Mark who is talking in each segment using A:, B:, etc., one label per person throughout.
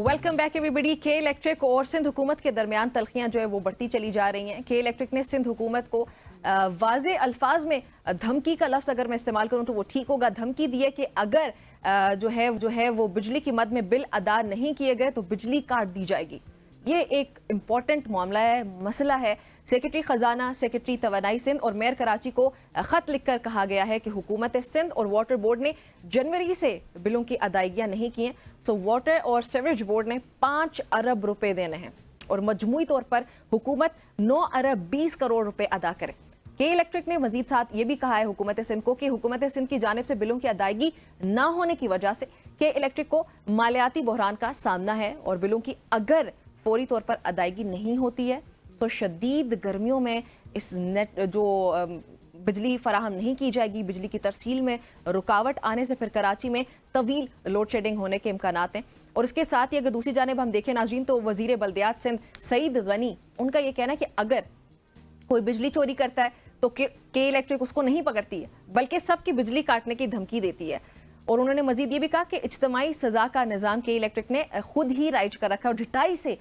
A: Welcome back everybody. के electric और सिंध हुकूमत के दरमियान तल्खियां जो है वो बढ़ती चली जा रही हैं। के इलेक्ट्रिक ने सिंध हुकूमत को वाज़े अल्फाज में धमकी का लफ्ज़ अगर मैं इस्तेमाल करूं तो वो ठीक होगा, धमकी दी है कि अगर जो है वो बिजली की मद में बिल अदा नहीं किए गए तो बिजली काट दी जाएगी। ये एक इम्पॉर्टेंट मामला है, मसला है। सेक्रेटरी खजाना, सेक्रेटरी तवानाई सिंध और मेयर कराची को खत लिखकर कहा गया है कि हुकूमत सिंध और वाटर बोर्ड ने जनवरी से बिलों की अदायगियां नहीं की हैं। सो वाटर और सीवरेज बोर्ड ने 5 अरब रुपए देने हैं और मजमूई तौर पर हुकूमत 9 अरब 20 करोड़ रुपए अदा करे। के इलेक्ट्रिक ने मजीद साथ ये भी कहा है हुकूमत सिंध को कि हुकूमत सिंध की जानिब से बिलों की अदायगी ना होने की वजह से के इलेक्ट्रिक को मालियाती बहरान का सामना है और बिलों की अगर फौरी तौर पर अदायगी नहीं होती है तो शदीद गर्मियों में इस नेट जो बिजली फराहम नहीं की जाएगी, बिजली की तरसील में रुकावट आने से फिर कराची में तवील लोड शेडिंग होने के इम्कानात हैं। और इसके साथ ही अगर दूसरी जानिब हम देखें नाज़रीन तो वज़ीर बल्दियात सिंध सईद गनी, उनका यह कहना है कि अगर कोई बिजली चोरी करता है तो के इलेक्ट्रिक उसको नहीं पकड़ती है बल्कि सबकी बिजली काटने की धमकी देती है। और उन्होंने मजीद ये भी कहा कि इज्तिमाई सजा का निज़ाम के इलेक्ट्रिक ने खुद ही राइज कर रखा और ढिठाई से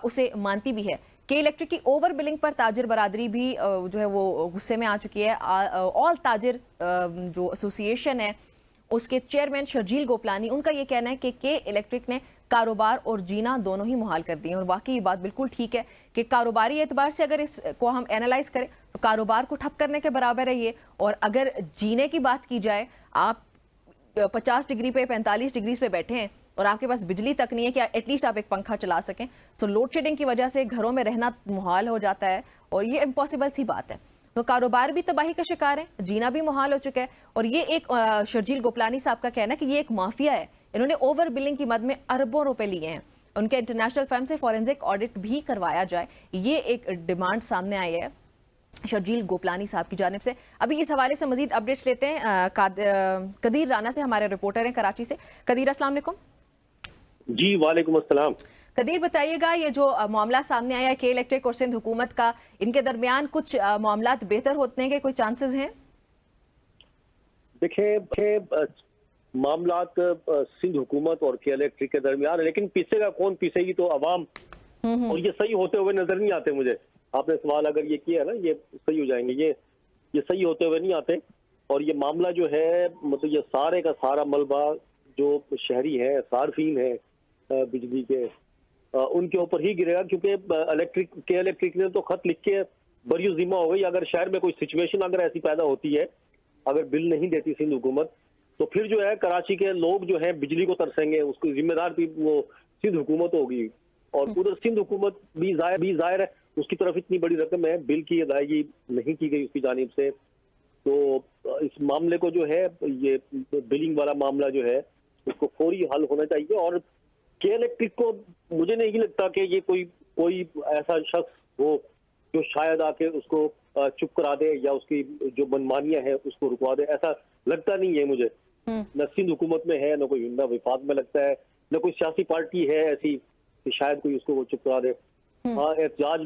A: उसे मानती भी है। के इलेक्ट्रिक की ओवर बिलिंग पर ताजिर बरादरी भी जो है वो गुस्से में आ चुकी है। ऑल ताजिर जो एसोसिएशन है उसके चेयरमैन शर्जील गोपलानी, उनका ये कहना है कि के इलेक्ट्रिक ने कारोबार और जीना दोनों ही मुहाल कर दिए। और वाकई ये बात बिल्कुल ठीक है कि कारोबारी एतबार से अगर इसको हम एनालाइज करें तो कारोबार को ठप करने के बराबर है ये। और अगर जीने की बात की जाए, आप 50 डिग्री पे 45 डिग्री पे बैठे हैं और आपके पास बिजली तक नहीं है कि एटलीस्ट आप एक पंखा चला सकें। सो लोड शेडिंग की वजह से घरों में रहना मुहाल हो जाता है और ये इम्पॉसिबल सी बात है। तो कारोबार भी तबाही का शिकार है, जीना भी मुहाल हो चुका है। और ये एक शर्जील गोपलानी साहब का कहना है कि ये एक माफिया है, इन्होंने ओवर बिलिंग की मद में अरबों रुपए लिए हैं। उनके इंटरनेशनल फर्म से फॉरेंसिक ऑडिट भी करवाया जाए, ये एक डिमांड सामने आई है शर्जील गोपलानी साहब की जानिब से। अभी इस हवाले से मजीद अपडेट्स लेते हैं कदीर राना से, हमारे रिपोर्टर हैं कराची से। कदीर, अस्सलाम वालेकुम।
B: जी वालेकुम अस्सलाम।
A: कदीर, बताइएगा ये जो मामला सामने आया है के इलेक्ट्रिक और सिंध हुकूमत का, इनके दरमियान कुछ मामलात बेहतर होने के कोई चांसेस हैं?
B: देखिए मामलात सिंध हुकूमत और के इलेक्ट्रिक के दरमियान है, लेकिन पीछेगा कौन, पीछेगी तो अवाम। और ये सही होते हुए नजर नहीं आते मुझे। आपने सवाल अगर ये किया है ना, ये सही हो जाएंगे, ये सही होते हुए नहीं आते। और ये मामला जो है मतलब ये सारे का सारा मलबा जो शहरी है, सार्फिन है बिजली के, उनके ऊपर ही गिरेगा। क्योंकि के इलेक्ट्रिक ने तो खत लिख के बरी जिम्मा हो गई। अगर शहर में कोई सिचुएशन अगर ऐसी पैदा होती है, अगर बिल नहीं देती सिंध हुकूमत, तो फिर जो है कराची के लोग जो है बिजली को तरसेंगे, उसको जिम्मेदार भी वो सिंध हुकूमत होगी। और उधर सिंध हुकूमत भी जाहिर है उसकी तरफ इतनी बड़ी रकम है, बिल की अदायगी नहीं की गई उसकी जानिब से। तो इस मामले को जो है, ये बिलिंग वाला मामला जो है उसको फौरी हल होना चाहिए। और के इलेक्ट्रिक को मुझे नहीं लगता कि ये कोई ऐसा शख्स हो जो शायद आके उसको चुप करा दे या उसकी जो मनमानियां है उसको रुकवा दे। ऐसा लगता नहीं है मुझे। न सिंध हुकूमत में है, न कोई न विफाक में लगता है, न कोई सियासी पार्टी है ऐसी कि शायद कोई उसको चुप करा दे। हाँ, एहतजाज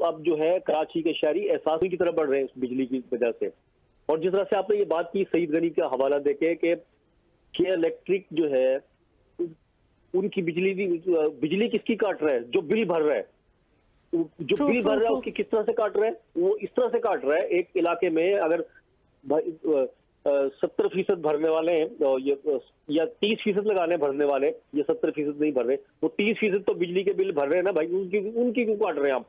B: अब जो है कराची के शहरी एहसास की तरफ बढ़ रहे हैं इस बिजली की वजह से। और जिस तरह से आपने ये बात की सईद गनी का हवाला देके कि इलेक्ट्रिक जो है उनकी बिजली किसकी काट रहा है? जो बिल भर रहा है, जो बिल भर रहा है उसकी किस तरह से काट रहा है? वो इस तरह से काट रहा है, एक इलाके में अगर 70% भरने वाले हैं या 30% लगाने भरने वाले, ये 70% नहीं भर रहे, वो 30% तो बिजली के बिल भर रहे हैं ना भाई, उनकी क्यों काट रहे हैं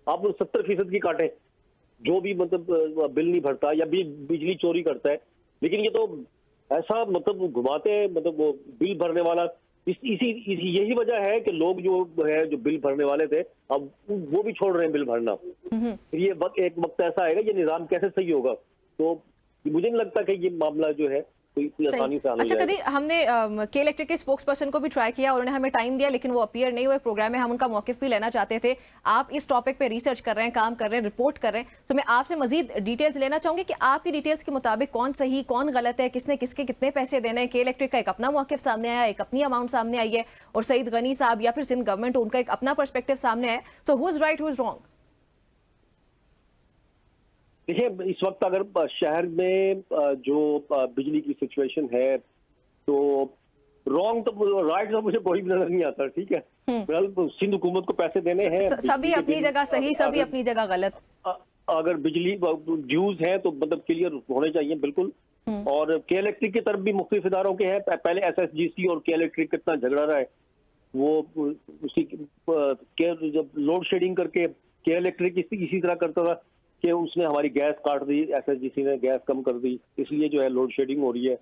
B: आप 70% की काटें जो भी मतलब बिल नहीं भरता या बिजली चोरी करता है। लेकिन ये तो ऐसा मतलब घुमाते हैं, मतलब वो बिल भरने वाला यही वजह है कि लोग जो है जो बिल भरने वाले थे अब वो भी छोड़ रहे हैं बिल भरना। ये एक वक्त ऐसा आएगा, ये निजाम कैसे सही होगा? तो मुझे नहीं लगता कि ये मामला जो है कोई आसानी से
A: अच्छा कदीर, हमने के इलेक्ट्रिक के स्पोक्स पर्सन को भी ट्राई किया, उन्होंने हमें टाइम दिया लेकिन वो अपीयर नहीं हुए प्रोग्राम में। हम उनका मौकिफ भी लेना चाहते थे। आप इस टॉपिक पे रिसर्च कर रहे हैं, काम कर रहे हैं, रिपोर्ट कर रहे हैं, तो मैं आपसे मजीद डिटेल्स लेना चाहूंगी कि आपकी डिटेल्स के मुताबिक कौन सही कौन गलत है, किसने किसके कितने पैसे देने हैं। के इलेक्ट्रिक का एक अपना मौकिफ सामने आया, एक अपनी अमाउंट सामने आई है, और सईद गनी साहब या फिर सिंध गवर्नमेंट उनका एक अपना पर्सपेक्टिव सामने है। So who is right, who is wrong?
B: देखिए, इस वक्त अगर शहर में जो बिजली की सिचुएशन है तो रॉन्ग तो राइट तो मुझे कोई भी नजर नहीं आता, ठीक है। फिलहाल सिंध हुकूमत को पैसे देने हैं,
A: सभी अपनी जगह सही, सभी अपनी जगह गलत।
B: अगर बिजली ड्यूज है तो मतलब क्लियर होने चाहिए बिल्कुल। और के इलेक्ट्रिक की तरफ भी मुख्तलिफ इदारों के हैं, पहले SSGC और के इलेक्ट्रिक कितना झगड़ा रहा है, वो उसी के जब लोड शेडिंग करके के इलेक्ट्रिक इसी तरह करता था कि उसने हमारी गैस काट दी, SSGC ने गैस कम कर दी, इसलिए जो है लोड शेडिंग हो रही है।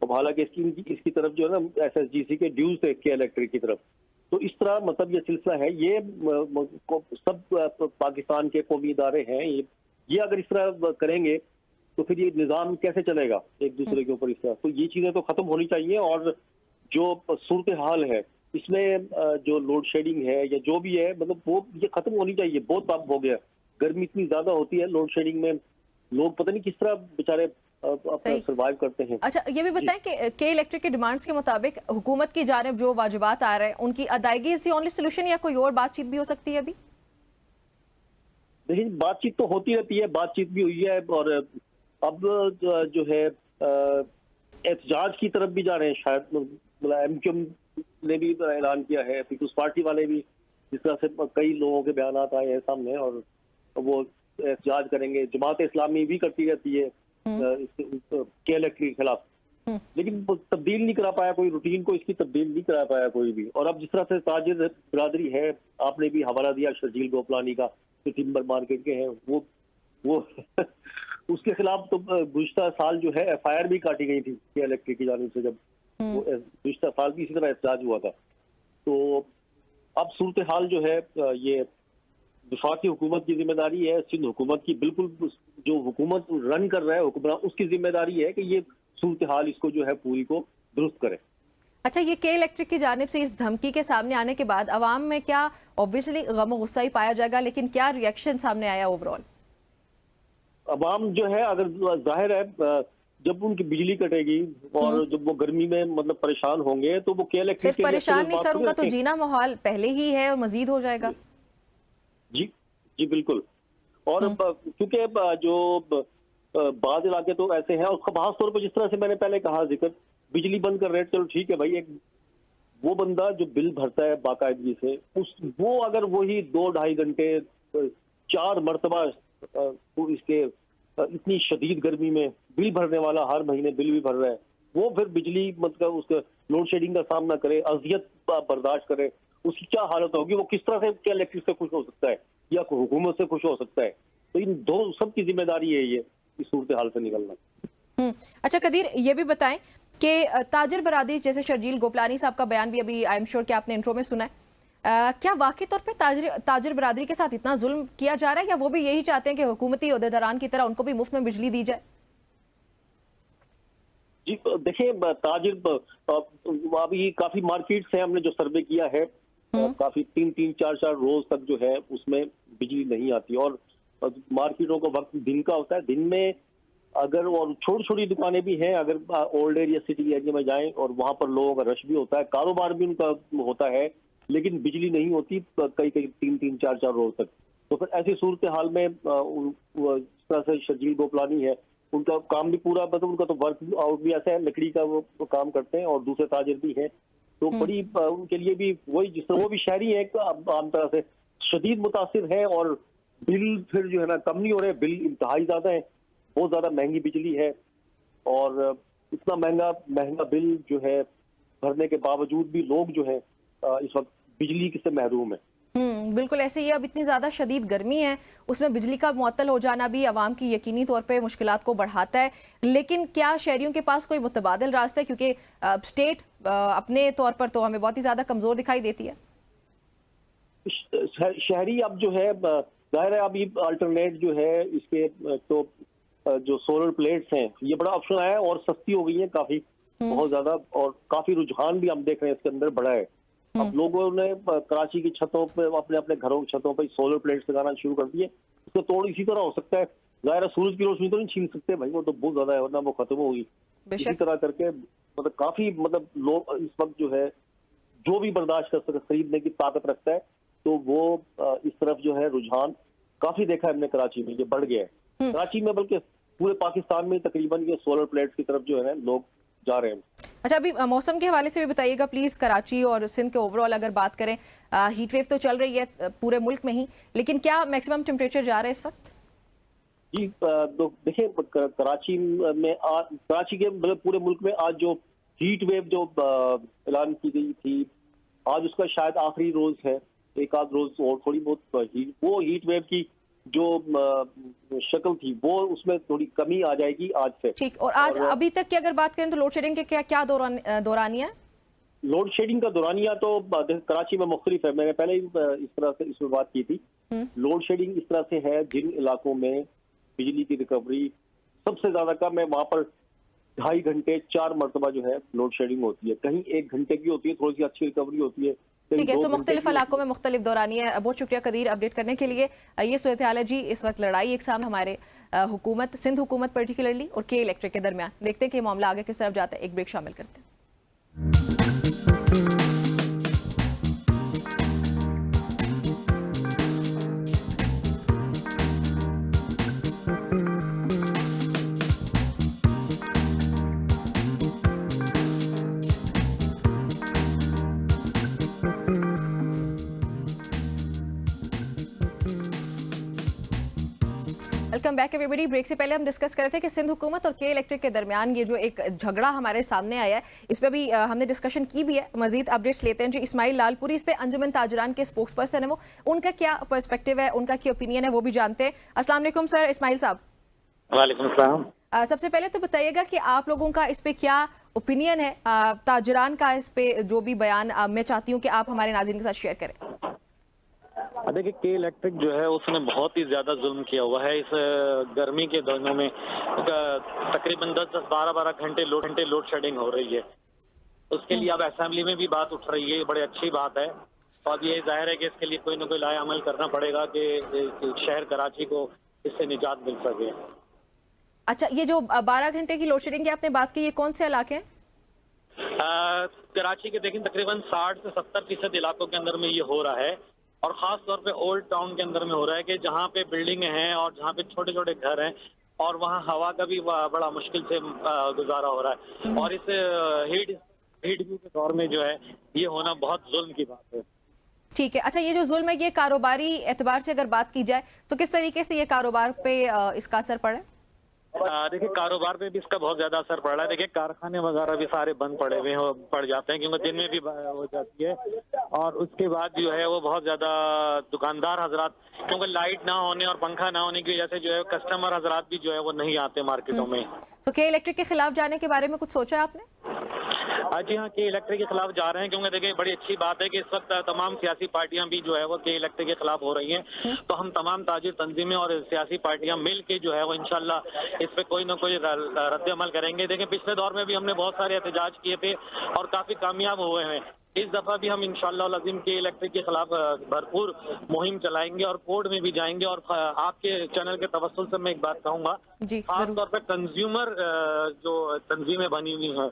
B: अब हालांकि इसकी तरफ जो है ना SSGC के ड्यूज थे के इलेक्ट्रिक की तरफ। तो इस तरह मतलब ये सिलसिला है, ये सब पाकिस्तान के कौमी इदारे हैं, ये अगर इस तरह करेंगे तो फिर ये निज़ाम कैसे चलेगा एक दूसरे के ऊपर इस तरह। तो ये चीजें तो खत्म होनी चाहिए। और जो सूरत हाल है इसमें जो लोड शेडिंग है या जो भी है, मतलब वो ये खत्म होनी चाहिए। बहुत अब हो गया, गर्मी इतनी ज्यादा होती है, लोड शेडिंग में लोग पता नहीं किस तरह बेचारे अपना सर्वाइव करते हैं।
A: अच्छा, ये भी बताएं कि के इलेक्ट्रिक के डिमांड्स के मुताबिक हुकूमत की जानिब जो वाजिबात आ रहे हैं उनकी अदायगी इज द ओनली सोल्यूशन, या कोई और बातचीत भी हो सकती है अभी?
B: देखिए, बातचीत तो होती रहती है, बातचीत भी हुई है। और अब जो है एहतजाज की तरफ भी जा रहे हैं शायद, मतलब MQM ने भी ऐलान किया है, पीपल्स पार्टी वाले भी, जिस तरह से कई लोगों के बयान आए हैं सामने, और वो एहतजाज करेंगे। जमात इस्लामी भी करती रहती है के इलेक्ट्रिक के खिलाफ, लेकिन वो तब्दील नहीं करा पाया कोई, रूटीन को इसकी तब्दील नहीं करा पाया कोई भी। और अब जिस तरह से ताजिर बिरादरी है, आपने भी हवाला दिया शर्जील गोपलानी का, जो टिम्बर मार्केट के हैं, वो उसके खिलाफ तो गुज़िश्ता साल जो है FIR भी काटी गई थी के इलेक्ट्रिक की जानिब से, जब वो गुज़िश्ता साल भी इसी तरह एहतजाज हुआ था। तो अब सूरत हाल जो है ये वफाकी हुकूमत की जिम्मेदारी है, सिंध हुकूमत की, बिल्कुल जो हुकूमत रन कर रहा है हुक्मरान, उसकी जिम्मेदारी है कि ये सूरत हाल इसको जो है पूरी को दुरुस्त करे।
A: अच्छा, ये के इलेक्ट्रिक की जानिब से इस धमकी के सामने आने के बाद अवाम में क्या, ऑब्वियसली गम गुस्सा ही पाया जाएगा, लेकिन क्या रिएक्शन सामने आया ओवरऑल?
B: अवाम जो है, अगर जाहिर है जब उनकी बिजली कटेगी और जब वो गर्मी में मतलब परेशान होंगे, तो वो के इलेक्ट्रिक
A: सिर्फ परेशान नहीं सर, उनका तो जीना माहौल पहले ही है और मजीद हो जाएगा।
B: जी जी बिल्कुल। और क्योंकि जो बाद इलाके तो ऐसे हैं, और खास तौर पर जिस तरह से मैंने पहले कहा जिक्र, बिजली बंद कर रहे, चलो ठीक है भाई, एक वो बंदा जो बिल भरता है बाकायदगी से, वो अगर वही 2-2.5 घंटे 4 मरतबा इसके इतनी शदीद गर्मी में बिल भरने वाला, हर महीने बिल भी भर रहा है, वो फिर बिजली मतलब उसका लोड शेडिंग का सामना करे, अजियत बर्दाश्त करे, उसकी क्या हालत होगी? वो किस तरह से क्या इलेक्ट्रिक से खुश हो सकता है या हुकूमत से खुश हो सकता है? तो इन दो सब की जिम्मेदारी है ये इस सूरत हाल से निकलना।
A: अच्छा कदीर, ये भी बताएं कि ताजिर बरादरी, जैसे शर्जील गोपलानी साहब का बयान भी अभी आई एम श्योर कि आपने इंट्रो में सुना है, क्या वाकई तौर पे ताजिर बरादरी के साथ इतना जुल्म किया जा रहा है, या वो भी यही चाहते हैं कि हुकूमती ओहदेदारान की तरह उनको भी मुफ्त में बिजली दी जाए?
B: जी देखिए, ताजिर अभी काफी मार्केट से हमने जो सर्वे किया है, काफी 3-3, 4-4 रोज तक जो है उसमें बिजली नहीं आती। और मार्केटों का वक्त दिन का होता है, दिन में अगर, और छोटी छोटी दुकानें भी हैं, अगर ओल्ड एरिया सिटी एरिया में जाएं और वहां पर लोगों का रश भी होता है, कारोबार भी उनका होता है, लेकिन बिजली नहीं होती कई 3-3, 4-4 रोज तक। तो फिर ऐसी सूरत हाल में जिस तरह से शर्जील गोपलानी है, उनका काम भी पूरा, मतलब उनका तो वर्क आउट भी ऐसा है, लकड़ी का वो काम करते हैं, और दूसरे ताजिर भी हैं, तो बड़ी उनके लिए भी वही, जिस तरह वो भी शहरी है आम तरह से, शदीद मुतासिर है। और बिल फिर जो है ना कम नहीं हो रहे, बिल इंतहाई ज्यादा है, बहुत ज्यादा महंगी बिजली है, और इतना महंगा बिल जो है भरने के बावजूद भी लोग जो है इस वक्त बिजली से महरूम है।
A: बिल्कुल ऐसे ही। अब इतनी ज्यादा शदीद गर्मी है, उसमें बिजली का मुअत्तल हो जाना भी आवाम की यकीनी तौर पे मुश्किलात को बढ़ाता है। लेकिन क्या शहरियों के पास कोई मुतबादिल रास्ता है, क्योंकि स्टेट अपने तौर पर तो हमें बहुत ही ज्यादा कमजोर दिखाई देती है?
B: शहरी अब जो है जाहिर है, अभी अल्टरनेट जो है इसके, तो जो सोलर प्लेट्स हैं, ये बड़ा ऑप्शन आया है और सस्ती हो गई है काफी, बहुत ज्यादा, और काफी रुझान भी हम देख रहे हैं इसके अंदर बड़ा है। अब लोगों ने कराची की छतों पे, अपने अपने घरों की छतों पे सोलर प्लेट्स लगाना शुरू कर दिए। उसका तोड़ इसी तरह हो सकता है, जाहिर है सूरज की रोशनी तो नहीं छीन सकते भाई, वो तो बहुत ज्यादा है, वरना वो खत्म होगी। इसी तरह करके मतलब काफी, मतलब लोग इस वक्त जो है जो भी बर्दाश्त कर सकते, खरीदने की ताकत रखता है, तो वो इस तरफ जो है रुझान काफी देखा है हमने कराची में, ये बढ़ गया है। कराची में बल्कि पूरे पाकिस्तान में तकरीबन ये सोलर प्लेट्स की तरफ जो है लोग जा रहे हैं।
A: अच्छा, अभी मौसम के हवाले से भी बताइएगा प्लीज। कराची और सिंध के ओवरऑल अगर बात करें, हीट वेव तो चल रही है पूरे मुल्क में ही, लेकिन क्या मैक्सिमम टेम्परेचर जा रहा है इस वक्त?
B: जी देखिए, कराची में आज, कराची के मतलब पूरे मुल्क में आज जो हीट वेव जो ऐलान की गई थी, आज उसका शायद आखिरी रोज है। एक आध रोज और थोड़ी बहुत वो हीट वेव की जो शक्ल थी वो उसमें थोड़ी कमी आ जाएगी आज से।
A: ठीक, और आज अभी तक की अगर बात करें तो लोड शेडिंग के क्या क्या दौरानिया है?
B: लोड शेडिंग का दौरानिया तो कराची में मुख्तलिफ है। मैंने पहले ही इस तरह से इसमें बात की थी। लोड शेडिंग इस तरह से है, जिन इलाकों में बिजली की रिकवरी सबसे ज्यादा कम है वहां पर 2.5 घंटे 4 मरतबा जो है लोड शेडिंग होती है। कहीं 1 घंटे की होती है, थोड़ी सी अच्छी रिकवरी होती है।
A: ठीक है, तो मुख्तलिफ इलाकों में मुख्तलिफ दौरानिया है। बहुत शुक्रिया कदीर अपडेट करने के लिए। ये सूरत हाल है जी, इस वक्त लड़ाई एक सामने हमारे हुकूमत, सिंध हुकूमत पर्टिकुलरली और के इलेक्ट्रिक के दरमियान। देखते हैं कि मामला आगे किस तरफ जाता है। एक ब्रेक शामिल करते हैं। Welcome back everybody. ब्रेक से पहले हम डिस्कस कर रहे थे कि सिंध हुकूमत और के इलेक्ट्रिक के दरमियान ये जो एक झगड़ा हमारे सामने आया है, इस पर भी हमने डिस्कशन की भी है। मजीद अपडेट्स लेते हैं जी। इस्माइल लालपुरी इस पे अंजुमन ताजरान के स्पोक्स पर्सन है, वो उनका क्या पर्सपेक्टिव है, उनका क्या ओपिनियन है, वो भी जानते हैं। अस्सलाम वालेकुम सर इस्माइल साहब।
C: वालेकुम सलाम।
A: सबसे पहले तो बताइएगा कि आप लोगों का इस पे क्या ओपिनियन है, ताजरान का इस पे जो भी बयान मैं चाहती हूँ कि आप हमारे नाज़रीन के साथ शेयर करें।
C: देखिए, के इलेक्ट्रिक जो है उसने बहुत ही ज्यादा जुल्म किया हुआ है। इस गर्मी के दिनों में तकरीबन 10-12 घंटे लोड शेडिंग हो रही है। उसके लिए अब असेंबली में भी बात उठ रही है, ये बड़ी अच्छी बात है। और ये जाहिर है कि इसके लिए कोई ना कोई लाया अमल करना पड़ेगा कि शहर कराची को इससे निजात मिल सके।
A: अच्छा, ये जो 12 घंटे की लोड शेडिंग की आपने बात की, ये कौन से इलाके हैं?
C: कराची के देखें तकरीबन 60 से 70% इलाकों के अंदर में ये हो रहा है, और खास तौर पे ओल्ड टाउन के अंदर में हो रहा है कि जहाँ पे बिल्डिंग हैं और जहाँ पे छोटे छोटे घर हैं, और वहाँ हवा का भी बड़ा मुश्किल से गुजारा हो रहा है। और इस हीट व्यू के दौर में जो है ये होना बहुत जुल्म की बात है।
A: ठीक है। अच्छा, ये जो जुल्म है ये कारोबारी एतबार से अगर बात की जाए तो किस तरीके से ये कारोबार पे इसका असर पड़ा है?
C: देखिए, कारोबार पे भी इसका बहुत ज्यादा असर पड़ रहा है। देखिए, कारखाने वगैरह भी सारे बंद पड़ जाते हैं क्योंकि दिन में भी हो जाती है। और उसके बाद जो है वो बहुत ज्यादा दुकानदार हजरात, क्योंकि लाइट ना होने और पंखा ना होने की वजह से जो है कस्टमर हजरात भी जो है वो नहीं आते मार्केटों में।
A: तो के इलेक्ट्रिक के खिलाफ जाने के बारे में कुछ सोचा है आपने?
C: जी हाँ, के इलेक्ट्रिक के खिलाफ जा रहे हैं क्योंकि देखिए बड़ी अच्छी बात है कि इस वक्त तमाम सियासी पार्टियां भी जो है वो के इलेक्ट्रिक के खिलाफ हो रही हैं। तो हम तमाम ताजिर तंजीमें और सियासी पार्टियां मिल के जो है वो इंशाल्लाह इस पे कोई ना कोई रद्द अमल करेंगे। देखिए, पिछले दौर में भी हमने बहुत सारे एहतजाज किए थे और काफी कामयाब हुए हैं। इस दफा भी हम इंशाल्लाह अज़ीम के इलेक्ट्रिक के खिलाफ भरपूर मुहिम चलाएंगे और कोर्ट में भी जाएंगे। और आपके चैनल के तवस्सुल से मैं एक बात कहूंगा, खासतौर पर कंज्यूमर जो तंजीमें बनी हुई हैं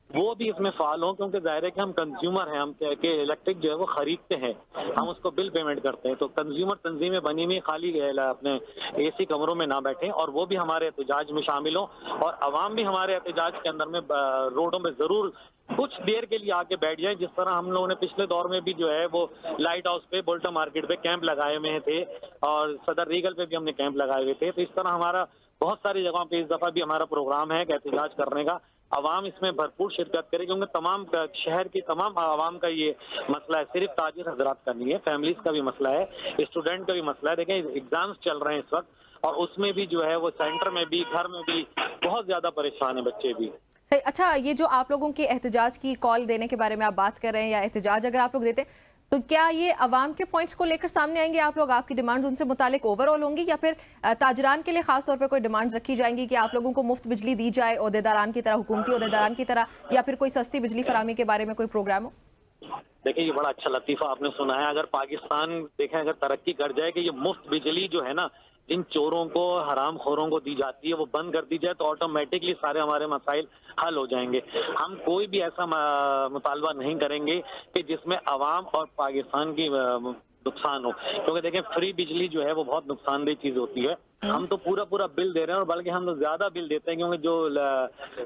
C: वो भी इसमें फाल हो, क्योंकि जाहिर है कि हम कंज्यूमर हैं, हम के इलेक्ट्रिक जो है वो खरीदते हैं, हम उसको बिल पेमेंट करते हैं। तो कंज्यूमर तंजीमें बनी हुई खाली अपने एसी कमरों में ना बैठे और वो भी हमारे एहतजाज में शामिल हो, और अवाम भी हमारे एहतजाज के अंदर में रोडों में जरूर कुछ देर के लिए आके बैठ जाए। जिस तरह हम लोगों ने पिछले दौर में भी जो है वो लाइट हाउस पे, बोल्टा मार्केट पे कैंप लगाए हुए थे और सदर रीगल पे भी हमने कैंप लगाए हुए थे। तो इस तरह हमारा बहुत सारी जगहों पे इस दफा भी हमारा प्रोग्राम है कि एहतजाज करने का। आवाम इसमें भरपूर शिरकत करे क्योंकि तमाम शहर की तमाम आवाम का ये मसला है, सिर्फ ताजिर हजरात का नहीं है, फैमिलीज का भी मसला है, स्टूडेंट का भी मसला है। देखें, एग्जाम्स चल रहे हैं इस वक्त और उसमें भी जो है वो सेंटर में भी घर में भी बहुत ज्यादा परेशान है बच्चे भी।
A: सही। अच्छा, ये जो आप लोगों के एहतजाज की कॉल देने के बारे में आप बात कर रहे हैं या एहतजाज अगर आप लोग देते हैं तो क्या ये अवाम के पॉइंट्स को लेकर सामने आएंगे आप लोग, आपकी डिमांड्स उनसे मुतालिक ओवरऑल होंगी, या फिर ताजरान के लिए खास तौर पे कोई डिमांड्स रखी जाएंगी कि आप लोगों को मुफ्त बिजली दी जाए ओहदेदारान की तरह, हुकूमती ओहदेदारान की तरह, या फिर कोई सस्ती बिजली फराहमी के बारे में कोई प्रोग्राम हो?
C: देखिए, ये बड़ा अच्छा लतीफा आपने सुना है। अगर पाकिस्तान देखें अगर तरक्की कर जाए कि ये मुफ्त बिजली जो है ना इन चोरों को, हराम खोरों को दी जाती है, वो बंद कर दी जाए तो ऑटोमेटिकली सारे हमारे मसाइल हल हो जाएंगे। हम कोई भी ऐसा मुतालबा नहीं करेंगे कि जिसमें अवाम और पाकिस्तान की नुकसान हो, क्योंकि देखें फ्री बिजली जो है वो बहुत नुकसानदेह चीज होती है। हम तो पूरा बिल दे रहे हैं और बल्कि हम तो ज्यादा बिल देते हैं, क्योंकि जो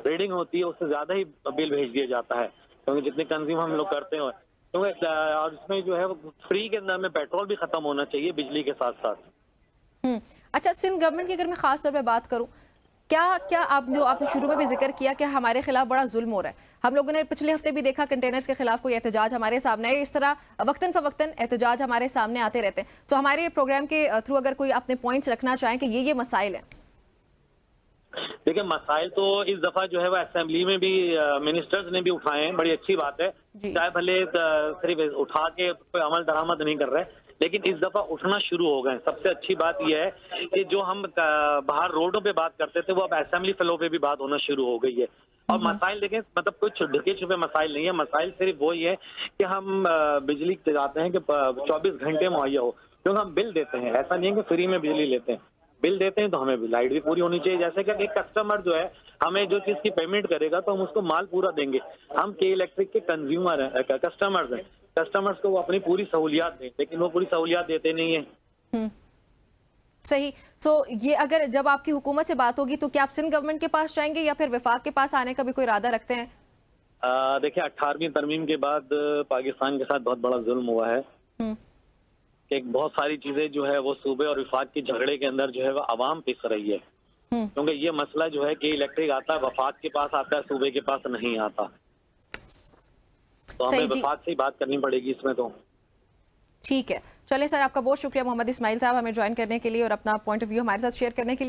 C: रीडिंग होती है उससे ज्यादा ही बिल भेज दिया जाता है, क्योंकि जितने कंज्यूम हम लोग करते हैं। क्योंकि और इसमें जो है वो फ्री के अंदर में पेट्रोल भी खत्म होना चाहिए बिजली के साथ साथ।
A: अच्छा, सिंध गवर्नमेंट की अगर मैं खास तौर पे बात करूं, क्या आपने शुरू में भी जिक्र किया कि हमारे खिलाफ बड़ा जुल्म हो रहा है। हम लोगों ने पिछले हफ्ते भी देखा कंटेनर्स के खिलाफ कोई एहतजाज हमारे सामने है, इस तरह वक्तन फवक्तन एहतजाज हमारे सामने आते रहते हैं। सो हमारे प्रोग्राम के थ्रू अगर कोई अपने पॉइंट्स रखना चाहें कि ये मसाइल हैं।
C: देखिए, मसाइल तो इस दफा जो है वो असेंबली में भी मिनिस्टर्स ने भी उठाए हैं, बड़ी अच्छी बात है। चाहे भले सिर्फ उठा के कोई अमल दरामद नहीं कर रहे, लेकिन इस दफा उठना शुरू हो गए। सबसे अच्छी बात यह है कि जो हम बाहर रोडों पे बात करते थे वो अब असेंबली फ्लो पे भी बात होना शुरू हो गई है। और मसाइल देखें, मतलब कुछ ढके छुपे मसाइल नहीं है। मसाइल सिर्फ वही है कि हम बिजली चाहते हैं कि 24 घंटे मुहैया हो, क्योंकि हम बिल देते हैं। ऐसा नहीं है कि फ्री में बिजली लेते हैं, बिल देते हैं तो हमें भी लाइट भी पूरी होनी चाहिए। जैसे कि एक कस्टमर जो है हमें जो चीज की पेमेंट करेगा तो हम उसको माल पूरा देंगे। हम के इलेक्ट्रिक के कंज्यूमर हैं, कस्टमर्स हैं। कस्टमर्स को वो अपनी पूरी सहूलियात दें, लेकिन वो पूरी सहूलियात देते नहीं है।
A: सही। सो ये अगर जब आपकी हुकूमत से बात होगी तो क्या आप सिंध गवर्नमेंट के पास जाएंगे या फिर वफाक के पास आने का भी कोई इरादा रखते हैं?
C: देखिए, 18वीं तरमीम के बाद पाकिस्तान के साथ बहुत बड़ा जुल्म हुआ है कि बहुत सारी चीजें जो है वो सूबे और वफाक के झगड़े के अंदर जो है वो आवाम पिस रही है, क्योंकि ये मसला जो है कि इलेक्ट्रिक आता है वफाक के पास आता है, सूबे के पास नहीं आता। तो हमें वफाक से ही बात करनी पड़ेगी इसमें। तो
A: ठीक है, चलिए सर, आपका बहुत शुक्रिया मोहम्मद इस्माइल साहब हमें ज्वाइन करने के लिए और अपना पॉइंट ऑफ व्यू हमारे साथ शेयर करने के लिए।